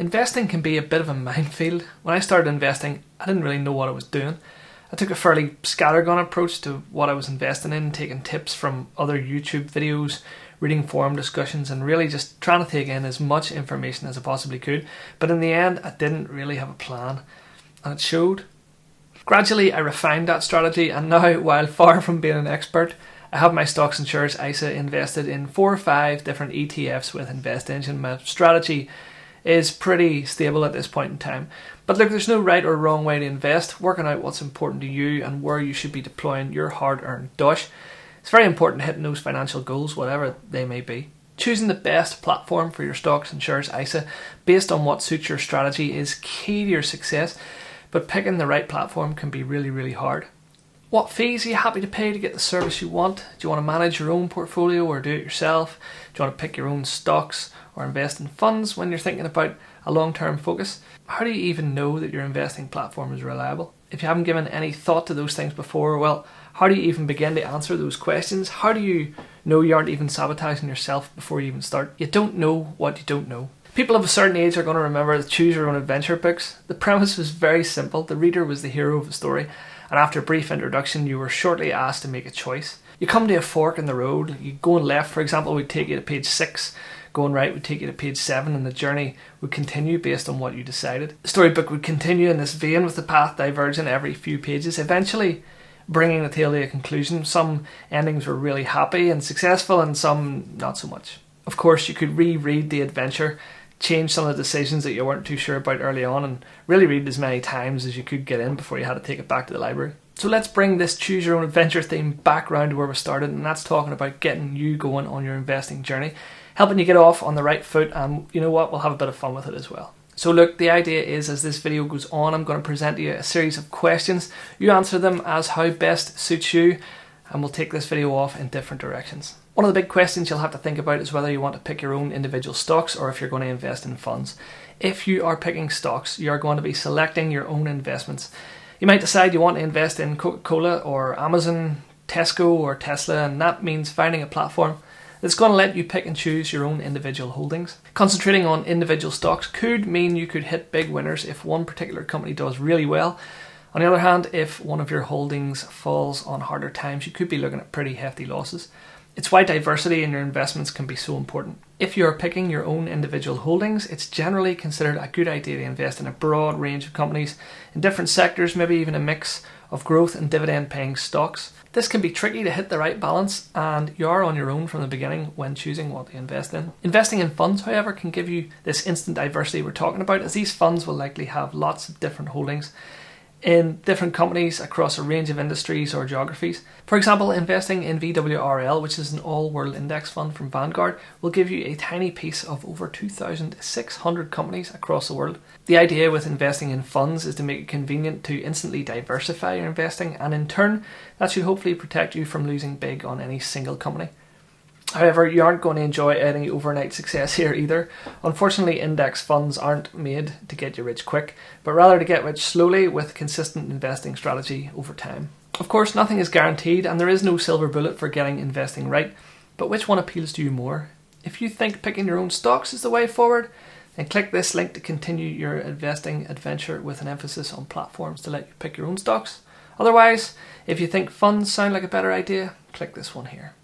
Investing can be a bit of a minefield. When I started investing, I didn't really know what I was doing. I took a fairly scattergun approach to what I was investing in, taking tips from other YouTube videos, reading forum discussions, and really just trying to take in as much information as I possibly could. But in the end, I didn't really have a plan, and it showed. Gradually, I refined that strategy, and now, while far from being an expert, I have my stocks and shares ISA invested in 4 or 5 different ETFs with InvestEngine. My strategy is pretty stable at this point in time. But look, there's no right or wrong way to invest. Working out what's important to you and where you should be deploying your hard-earned dosh. It's very important hitting those financial goals, whatever they may be. Choosing the best platform for your stocks and shares ISA based on what suits your strategy is key to your success, but picking the right platform can be really, really hard. What fees are you happy to pay to get the service you want? Do you want to manage your own portfolio or do it yourself? Do you want to pick your own stocks or invest in funds when you're thinking about a long-term focus? How do you even know that your investing platform is reliable? If you haven't given any thought to those things before, well, how do you even begin to answer those questions? How do you know you aren't even sabotaging yourself before you even start? You don't know what you don't know. People of a certain age are going to remember the Choose Your Own Adventure books. The premise was very simple. The reader was the hero of the story, and after a brief introduction, you were shortly asked to make a choice. You come to a fork in the road. You going left, for example, would take you to page 6. Going right would take you to page 7, and the journey would continue based on what you decided. The storybook would continue in this vein with the path diverging every few pages, eventually bringing the tale to a conclusion. Some endings were really happy and successful, and some not so much. Of course, you could reread the adventure, change some of the decisions that you weren't too sure about early on, and really read as many times as you could get in before you had to take it back to the library. So let's bring this Choose Your Own Adventure theme back round to where we started, and that's talking about getting you going on your investing journey, helping you get off on the right foot, and you know what, we'll have a bit of fun with it as well. So look, the idea is, as this video goes on, I'm going to present to you a series of questions. You answer them as how best suits you, and we'll take this video off in different directions. One of the big questions you'll have to think about is whether you want to pick your own individual stocks or if you're going to invest in funds. If you are picking stocks, you are going to be selecting your own investments. You might decide you want to invest in Coca-Cola or Amazon, Tesco or Tesla, and that means finding a platform that's going to let you pick and choose your own individual holdings. Concentrating on individual stocks could mean you could hit big winners if one particular company does really well. On the other hand, if one of your holdings falls on harder times, you could be looking at pretty hefty losses. It's why diversity in your investments can be so important. If you are picking your own individual holdings, it's generally considered a good idea to invest in a broad range of companies in different sectors, maybe even a mix of growth and dividend paying stocks. This can be tricky to hit the right balance, and you are on your own from the beginning when choosing what to invest in. Investing in funds, however, can give you this instant diversity we're talking about, as these funds will likely have lots of different holdings in different companies across a range of industries or geographies. For example, investing in VWRL, which is an all-world index fund from Vanguard, will give you a tiny piece of over 2,600 companies across the world. The idea with investing in funds is to make it convenient to instantly diversify your investing, and in turn, that should hopefully protect you from losing big on any single company. However, you aren't going to enjoy any overnight success here either. Unfortunately, index funds aren't made to get you rich quick, but rather to get rich slowly with consistent investing strategy over time. Of course, nothing is guaranteed, and there is no silver bullet for getting investing right, but which one appeals to you more? If you think picking your own stocks is the way forward, then click this link to continue your investing adventure with an emphasis on platforms to let you pick your own stocks. Otherwise, if you think funds sound like a better idea, click this one here.